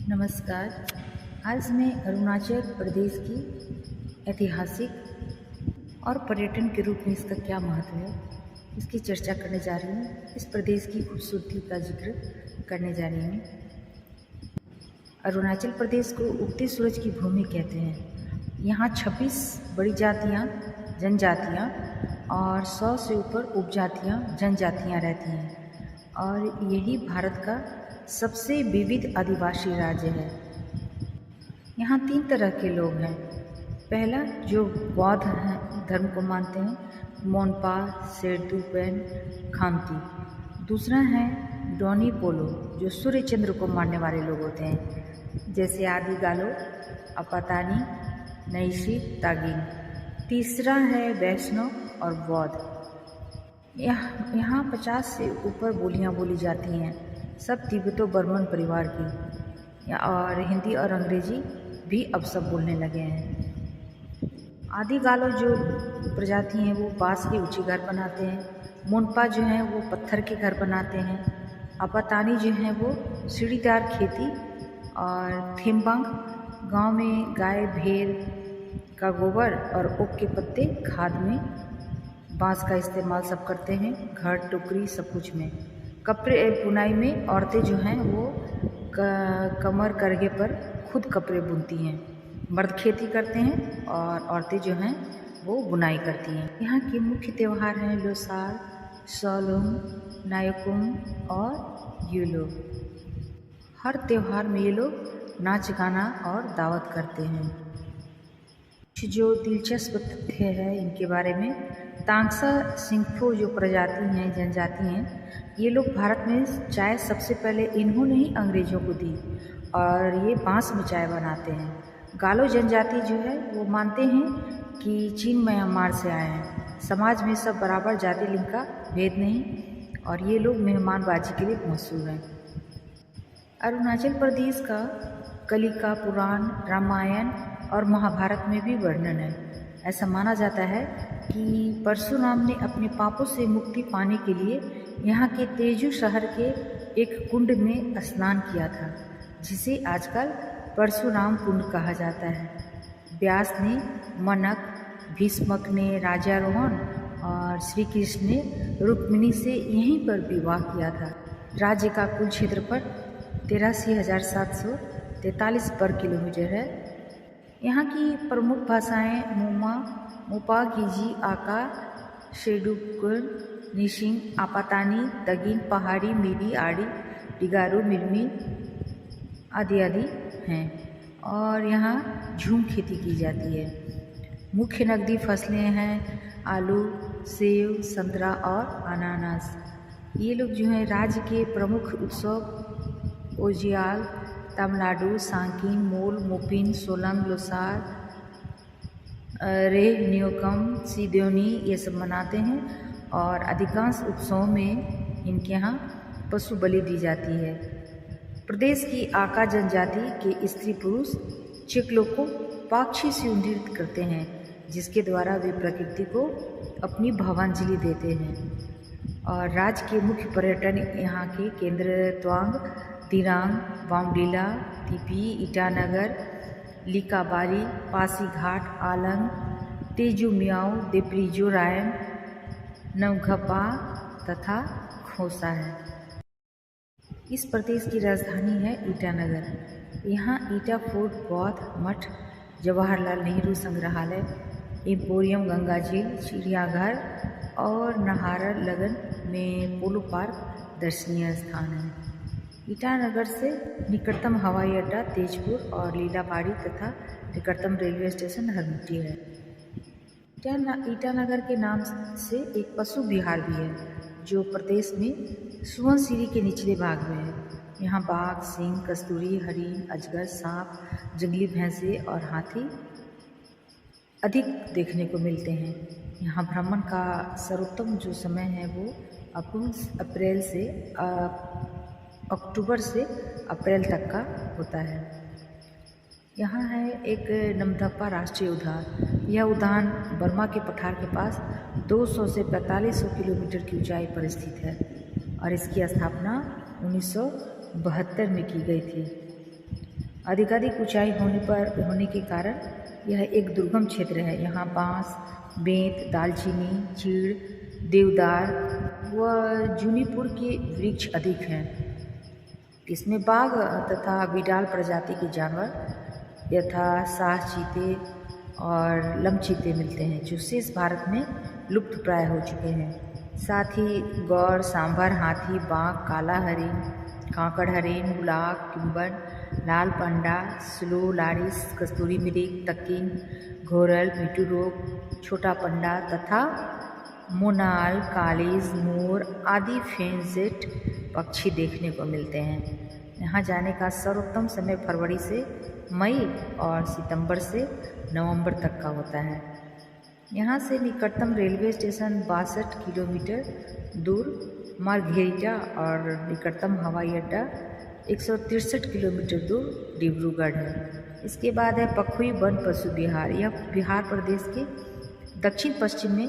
नमस्कार। आज मैं अरुणाचल प्रदेश की ऐतिहासिक और पर्यटन के रूप में इसका क्या महत्व है, इसकी चर्चा करने जा रही हूँ। इस प्रदेश की खूबसूरती का जिक्र करने जा रही हूँ। अरुणाचल प्रदेश को उगते सूरज की भूमि कहते हैं। यहाँ 26 बड़ी जातियाँ, जनजातियाँ और 100 से ऊपर उपजातियाँ, जनजातियाँ रहती हैं और यही भारत का सबसे विविध आदिवासी राज्य है। यहाँ 3 तरह के लोग हैं। पहला जो बौद्ध धर्म को मानते हैं, मोनपा, शेरडुक्पेन, खामती। दूसरा है डोनी पोलो, जो सूर्य चंद्र को मानने वाले लोग होते हैं, जैसे आदि गालो, अपातानी, नईशी, तागिन। तीसरा है वैष्णव और बौद्ध। यहाँ 50 से ऊपर बोलियाँ बोली जाती हैं, सब तिब्बतो बर्मन परिवार की, और हिंदी और अंग्रेजी भी अब सब बोलने लगे हैं। आदि गालो जो प्रजाति हैं वो बांस के ऊंचे घर बनाते हैं। मोनपा जो हैं वो पत्थर के घर बनाते हैं। अपातानी जो हैं वो सीढ़ीदार खेती, और थेम्बांग गांव में गाय भेड़ का गोबर और ओक के पत्ते खाद में बांस का इस्तेमाल सब करते हैं, घर टोकरी सब कुछ में। कपड़े बुनाई में औरतें जो हैं वो कमर करगे पर खुद कपड़े बुनती हैं। मर्द खेती करते हैं और औरतें जो हैं वो बुनाई करती हैं। यहाँ के मुख्य त्यौहार हैं लोसार, सोलुंग, नायकुम और यूलो। हर त्यौहार में ये लोग नाच गाना और दावत करते हैं। जो दिलचस्प तथ्य है इनके बारे में, तांगसा सिंगफो जो प्रजाति हैं, जनजाति हैं, ये लोग भारत में चाय सबसे पहले इन्होंने ही अंग्रेज़ों को दी और ये बांस में चाय बनाते हैं। गालो जनजाति जो है वो मानते हैं कि चीन म्यांमार से आए हैं। समाज में सब बराबर, जाति लिंग का भेद नहीं, और ये लोग मेहमानबाजी के लिए मशहूर हैं। अरुणाचल प्रदेश का कलिका पुराण, रामायण और महाभारत में भी वर्णन है। ऐसा माना जाता है कि परशुराम ने अपने पापों से मुक्ति पाने के लिए यहाँ के तेजू शहर के एक कुंड में स्नान किया था, जिसे आजकल परशुराम कुंड कहा जाता है। व्यास ने मनक, भीष्मक ने राजारोहण और श्री कृष्ण ने रुक्मिणी से यहीं पर विवाह किया था। राज्य का कुल क्षेत्रफल 83,743 वर्ग किलोमीटर है। यहाँ की प्रमुख भाषाएं मोमा, मोपा, गिजी, आका, शेरडुक्पेन, निशिंग, आपातानी, तगिन, पहाड़ी, मीरी, आड़ी, डिगारू, मिरमी आदि हैं, और यहाँ झूम खेती की जाती है। मुख्य नकदी फसलें हैं आलू, सेब, संतरा और अनानास। ये लोग जो हैं राज्य के प्रमुख उत्सव ओजियाल, तमिलनाडु, सांकीन, मोल, मोपिन, सोलंग, लोसार, रे, न्योकम, सिद्योनी ये सब मनाते हैं, और अधिकांश उत्सवों में इनके यहाँ पशु बलि दी जाती है। प्रदेश की आका जनजाति के स्त्री पुरुष चिकलों को पाक्षी से नृत्य करते हैं, जिसके द्वारा वे प्रकृति को अपनी भावांजलि देते हैं। और राज्य के मुख्य पर्यटन यहाँ के केंद्र तवांग, दिरांग, बामडीला, तिपी, ईटानगर, लिकाबारी, पासीघाट, आलंग, तेजू मियाओ, देप्रिजो रायन, नवघपा तथा खोसा है। इस प्रदेश की राजधानी है ईटानगर। यहाँ ईटा फोर्ट, बौद्ध मठ, जवाहरलाल नेहरू संग्रहालय, एम्पोरियम, गंगा झील, चिड़ियाघर और नहार लगन में पोलो पार्क दर्शनीय स्थान है। ईटानगर से निकटतम हवाई अड्डा तेजपुर और लीलाबाड़ी तथा निकटतम रेलवे स्टेशन हरमुटी है। ईटानगर के नाम से एक पशु विहार भी है, जो प्रदेश में सुवर्णसिरी के निचले भाग में है। यहाँ बाघ, सिंह, कस्तूरी, हरिण, अजगर, सांप, जंगली भैंसे और हाथी अधिक देखने को मिलते हैं। यहाँ भ्रमण का सर्वोत्तम जो समय है वो अक्टूबर से अप्रैल तक का होता है। यहाँ है एक नमदप्पा राष्ट्रीय उद्यान। यह उद्यान बर्मा के पठार के पास 200 से 4500 किलोमीटर की ऊंचाई पर स्थित है, और इसकी स्थापना 1972 में की गई थी। अधिकाधिक ऊंचाई होने के कारण यह एक दुर्गम क्षेत्र है। यहाँ बांस, बेंत, दालचीनी, चीड़, देवदार व जूनीपुर के वृक्ष अधिक हैं। इसमें बाघ तथा विडाल प्रजाति के जानवर यथा साह चीते और लमचीते मिलते हैं, जो शेष भारत में लुप्त प्राय हो चुके हैं। साथ ही गौर, सांभर, हाथी, बाघ, काला हरिण, कांकड़ हरिण, बुलाक, किम्बन, लाल पंडा, स्लो लारिस, कस्तूरी मृग, तकिन, घोरल, मिट्टू रोग, छोटा पंडा तथा मोनाल, कालीज, मोर आदि फेंजेट पक्षी देखने को मिलते हैं। यहाँ जाने का सर्वोत्तम समय फरवरी से मई और सितंबर से नवंबर तक का होता है। यहाँ से निकटतम रेलवे स्टेशन 62 किलोमीटर दूर मार्घेरिटा और निकटतम हवाई अड्डा 163 किलोमीटर दूर डिब्रूगढ़ है। इसके बाद है पखुई वन पशु विहार। यह बिहार प्रदेश के दक्षिण पश्चिम में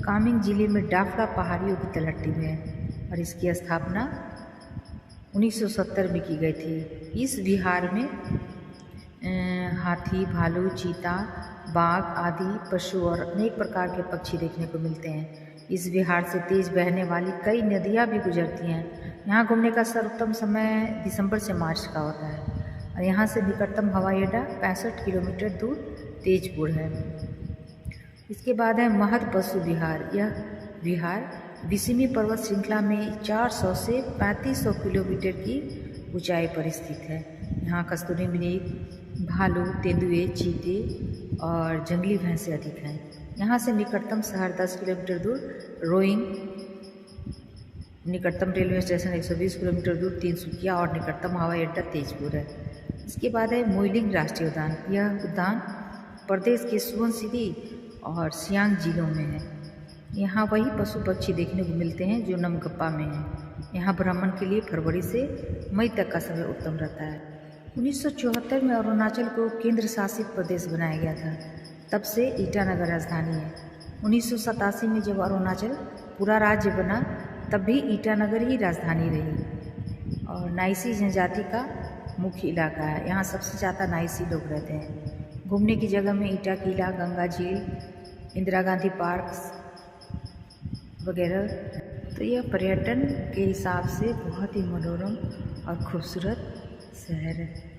कामेंग जिले में डाफला पहाड़ियों की तलहटी में है और इसकी स्थापना 1970 में की गई थी। इस विहार में हाथी, भालू, चीता, बाघ आदि पशु और अनेक प्रकार के पक्षी देखने को मिलते हैं। इस विहार से तेज बहने वाली कई नदियाँ भी गुजरती हैं। यहाँ घूमने का सर्वोत्तम समय दिसंबर से मार्च का होता है और यहाँ से निकटतम हवाई अड्डा 65 किलोमीटर दूर तेजपुर है। इसके बाद है महद पशु विहार। यह विहार विसिमी पर्वत श्रृंखला में 400 से 3500 किलोमीटर की ऊंचाई पर स्थित है। यहाँ कस्तूरी मृग, भालू, तेंदुए, चीते और जंगली भैंसें अधिक हैं। यहाँ से निकटतम शहर 10 किलोमीटर दूर रोइंग, निकटतम रेलवे स्टेशन 120 किलोमीटर दूर तिनसुकिया और निकटतम हवाई अड्डा तेजपुर है। इसके बाद है मोइलिंग राष्ट्रीय उद्यान। यह उद्यान प्रदेश के सुबनसिरी और सियांग जिलों में है। यहाँ वही पशु पक्षी देखने को मिलते हैं जो नमगप्पा में हैं। यहाँ भ्रमण के लिए फरवरी से मई तक का समय उत्तम रहता है। 1974 में अरुणाचल को केंद्र शासित प्रदेश बनाया गया था। तब से ईटानगर राजधानी है। 1987 में जब अरुणाचल पूरा राज्य बना तब भी ईटानगर ही राजधानी रही और नाइसी जनजाति का मुख्य इलाका है। यहाँ सबसे ज़्यादा नाइसी लोग रहते हैं। घूमने की जगह में ईटा किला, गंगा झील, इंदिरा गांधी पार्क वगैरह। तो यह पर्यटन के हिसाब से बहुत ही मनोरम और खूबसूरत शहर है।